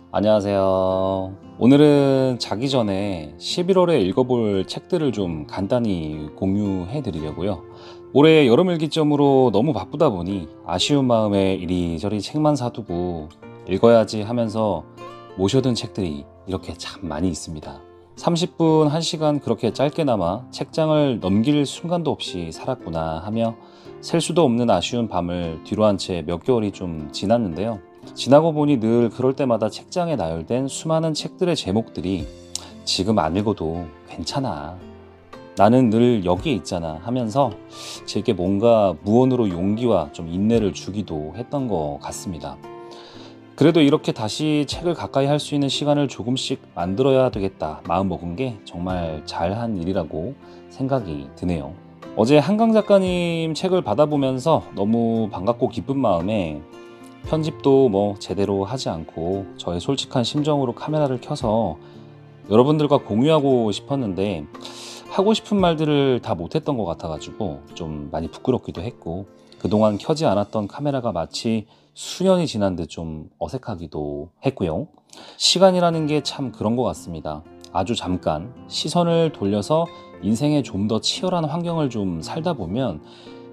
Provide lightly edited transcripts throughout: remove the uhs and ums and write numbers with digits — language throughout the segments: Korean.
안녕하세요. 오늘은 자기 전에 11월에 읽어볼 책들을 좀 간단히 공유해 드리려고요. 올해 여름일기점으로 너무 바쁘다 보니 아쉬운 마음에 이리저리 책만 사두고 읽어야지 하면서 모셔둔 책들이 이렇게 참 많이 있습니다. 30분, 1시간 그렇게 짧게나마 책장을 넘길 순간도 없이 살았구나 하며 셀 수도 없는 아쉬운 밤을 뒤로한 채 몇 개월이 좀 지났는데요. 지나고 보니 늘 그럴 때마다 책장에 나열된 수많은 책들의 제목들이 지금 안 읽어도 괜찮아. 나는 늘 여기에 있잖아 하면서 제게 뭔가 무언으로 용기와 좀 인내를 주기도 했던 것 같습니다. 그래도 이렇게 다시 책을 가까이 할 수 있는 시간을 조금씩 만들어야 되겠다 마음먹은 게 정말 잘한 일이라고 생각이 드네요. 어제 한강 작가님 책을 받아보면서 너무 반갑고 기쁜 마음에 편집도 제대로 하지 않고 저의 솔직한 심정으로 카메라를 켜서 여러분들과 공유하고 싶었는데 하고 싶은 말들을 다 못했던 것 같아가지고 좀 많이 부끄럽기도 했고, 그동안 켜지 않았던 카메라가 마치 수년이 지난 듯 좀 어색하기도 했고요. 시간이라는 게 참 그런 것 같습니다. 아주 잠깐 시선을 돌려서 인생에 좀 더 치열한 환경을 좀 살다 보면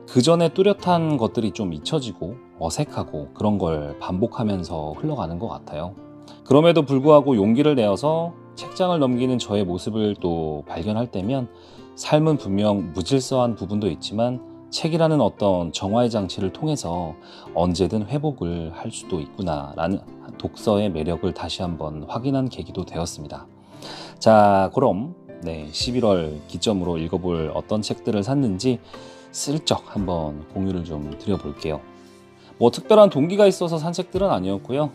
그 전에 뚜렷한 것들이 좀 잊혀지고 어색하고 그런 걸 반복하면서 흘러가는 것 같아요. 그럼에도 불구하고 용기를 내어서 책장을 넘기는 저의 모습을 또 발견할 때면 삶은 분명 무질서한 부분도 있지만 책이라는 어떤 정화의 장치를 통해서 언제든 회복을 할 수도 있구나라는 독서의 매력을 다시 한번 확인한 계기도 되었습니다. 자, 그럼 11월 기점으로 읽어볼 어떤 책들을 샀는지 슬쩍 한번 공유를 좀 드려볼게요. 특별한 동기가 있어서 산 책들은 아니었고요.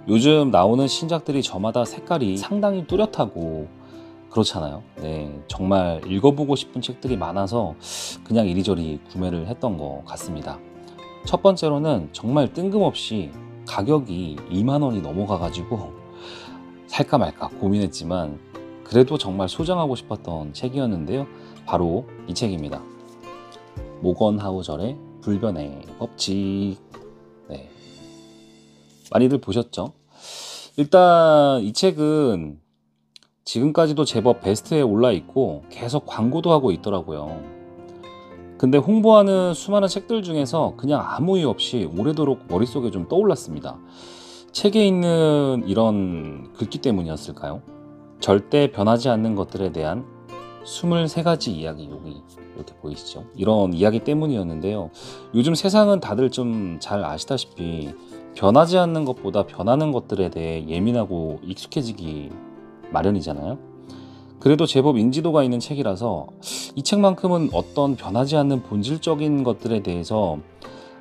요즘 나오는 신작들이 저마다 색깔이 상당히 뚜렷하고 그렇잖아요. 정말 읽어보고 싶은 책들이 많아서 그냥 이리저리 구매를 했던 것 같습니다. 첫 번째로는 정말 뜬금없이 가격이 2만 원이 넘어가가지고 살까 말까 고민했지만 그래도 정말 소장하고 싶었던 책이었는데요. 바로 이 책입니다. 모건 하우절의 불변의 법칙. 많이들 보셨죠? 일단 이 책은 지금까지도 제법 베스트에 올라 있고 계속 광고도 하고 있더라고요. 근데 홍보하는 수많은 책들 중에서 그냥 아무 이유 없이 오래도록 머릿속에 좀 떠올랐습니다. 책에 있는 이런 글귀 때문이었을까요? 절대 변하지 않는 것들에 대한 23가지 이야기, 여기 이렇게 보이시죠? 이런 이야기 때문이었는데요. 요즘 세상은 다들 좀 잘 아시다시피 변하지 않는 것보다 변하는 것들에 대해 예민하고 익숙해지기 마련이잖아요. 그래도 제법 인지도가 있는 책이라서 이 책만큼은 어떤 변하지 않는 본질적인 것들에 대해서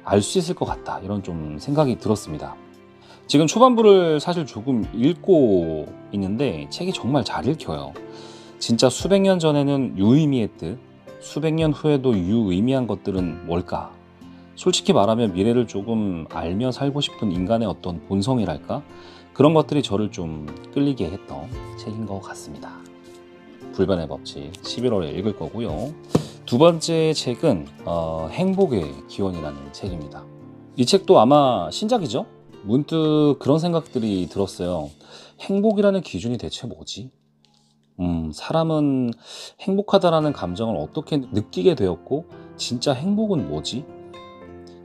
알 수 있을 것 같다, 이런 좀 생각이 들었습니다. 지금 초반부를 사실 조금 읽고 있는데 책이 정말 잘 읽혀요. 진짜 수백 년 전에는 유의미했듯 수백 년 후에도 유의미한 것들은 뭘까? 솔직히 말하면 미래를 조금 알며 살고 싶은 인간의 어떤 본성이랄까? 그런 것들이 저를 좀 끌리게 했던 책인 것 같습니다. 불변의 법칙 11월에 읽을 거고요. 두 번째 책은 행복의 기원이라는 책입니다. 이 책도 아마 신작이죠? 문득 그런 생각들이 들었어요. 행복이라는 기준이 대체 뭐지? 사람은 행복하다라는 감정을 어떻게 느끼게 되었고 진짜 행복은 뭐지?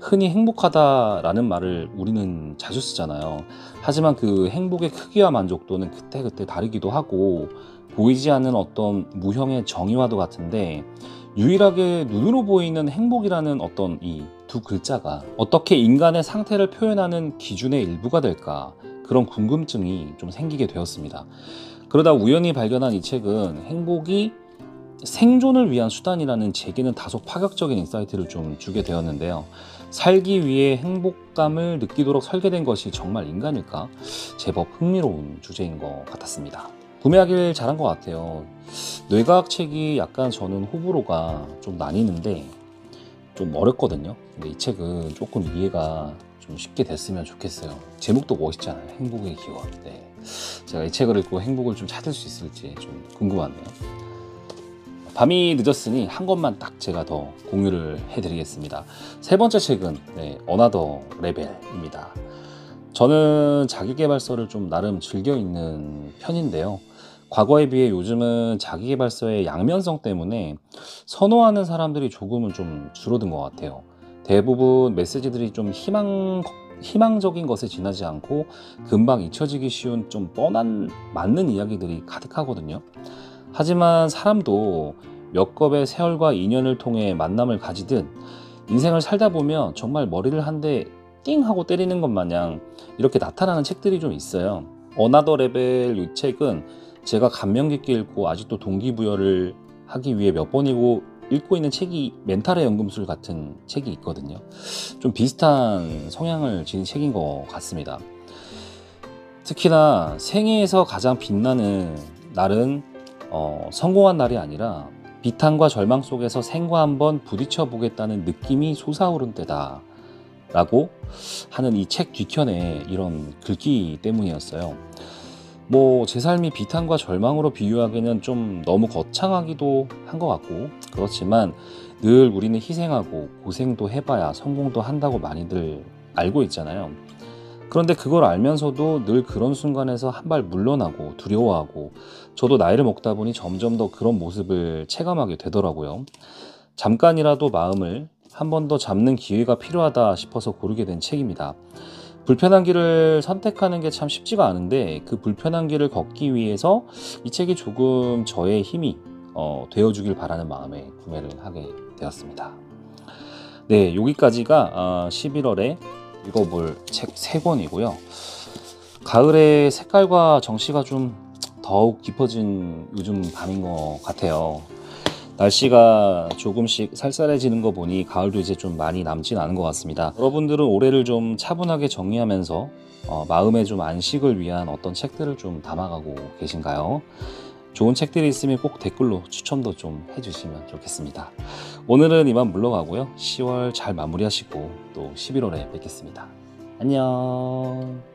흔히 행복하다라는 말을 우리는 자주 쓰잖아요. 하지만 그 행복의 크기와 만족도는 그때그때 다르기도 하고 보이지 않는 어떤 무형의 정의와도 같은데, 유일하게 눈으로 보이는 행복이라는 어떤 이 두 글자가 어떻게 인간의 상태를 표현하는 기준의 일부가 될까, 그런 궁금증이 좀 생기게 되었습니다. 그러다 우연히 발견한 이 책은 행복이 생존을 위한 수단이라는 제게는 다소 파격적인 인사이트를 좀 주게 되었는데요. 살기 위해 행복감을 느끼도록 설계된 것이 정말 인간일까? 제법 흥미로운 주제인 것 같았습니다. 구매하길 잘한 것 같아요. 뇌과학 책이 약간 저는 호불호가 좀 나뉘는데 좀 어렵거든요. 근데 이 책은 조금 이해가 좀 쉽게 됐으면 좋겠어요. 제목도 멋있잖아요. 행복의 기원. 제가 이 책을 읽고 행복을 좀 찾을 수 있을지 좀 궁금하네요. 밤이 늦었으니 한 권만 딱 제가 더 공유를 해드리겠습니다. 세 번째 책은 어나더 레벨입니다. 저는 자기계발서를 좀 나름 즐겨 읽는 편인데요. 과거에 비해 요즘은 자기계발서의 양면성 때문에 선호하는 사람들이 조금은 좀 줄어든 것 같아요. 대부분 메시지들이 좀 희망적인 것에 지나지 않고 금방 잊혀지기 쉬운 좀 뻔한 맞는 이야기들이 가득하거든요. 하지만 사람도 몇 겁의 세월과 인연을 통해 만남을 가지듯 인생을 살다 보면 정말 머리를 한 대 띵 하고 때리는 것 마냥 이렇게 나타나는 책들이 좀 있어요. 어나더 레벨 이 책은 제가 감명 깊게 읽고 아직도 동기부여를 하기 위해 몇 번이고 읽고 있는 책이 멘탈의 연금술 같은 책이 있거든요. 좀 비슷한 성향을 지닌 책인 것 같습니다. 특히나 생애에서 가장 빛나는 날은 성공한 날이 아니라 비탄과 절망 속에서 생과 한번 부딪혀 보겠다는 느낌이 솟아오른 때다 라고 하는 이 책 뒤편에 이런 글귀 때문이었어요. 뭐 제 삶이 비탄과 절망으로 비유하기는 좀 너무 거창하기도 한 것 같고, 그렇지만 늘 우리는 희생하고 고생도 해봐야 성공도 한다고 많이들 알고 있잖아요. 그런데 그걸 알면서도 늘 그런 순간에서 한 발 물러나고 두려워하고, 저도 나이를 먹다 보니 점점 더 그런 모습을 체감하게 되더라고요. 잠깐이라도 마음을 한 번 더 잡는 기회가 필요하다 싶어서 고르게 된 책입니다. 불편한 길을 선택하는 게 참 쉽지가 않은데, 그 불편한 길을 걷기 위해서 이 책이 조금 저의 힘이 되어주길 바라는 마음에 구매를 하게 되었습니다. 네, 여기까지가 11월에 읽어볼 책 3권이고요. 가을의 색깔과 정씨가 좀 더욱 깊어진 요즘 밤인 것 같아요. 날씨가 조금씩 쌀쌀해지는 거 보니 가을도 이제 좀 많이 남진 않은 것 같습니다. 여러분들은 올해를 좀 차분하게 정리하면서 마음의 좀 안식을 위한 어떤 책들을 좀 담아가고 계신가요? 좋은 책들이 있으면 꼭 댓글로 추천도 좀 해주시면 좋겠습니다. 오늘은 이만 물러가고요. 10월 잘 마무리하시고 또 11월에 뵙겠습니다. 안녕.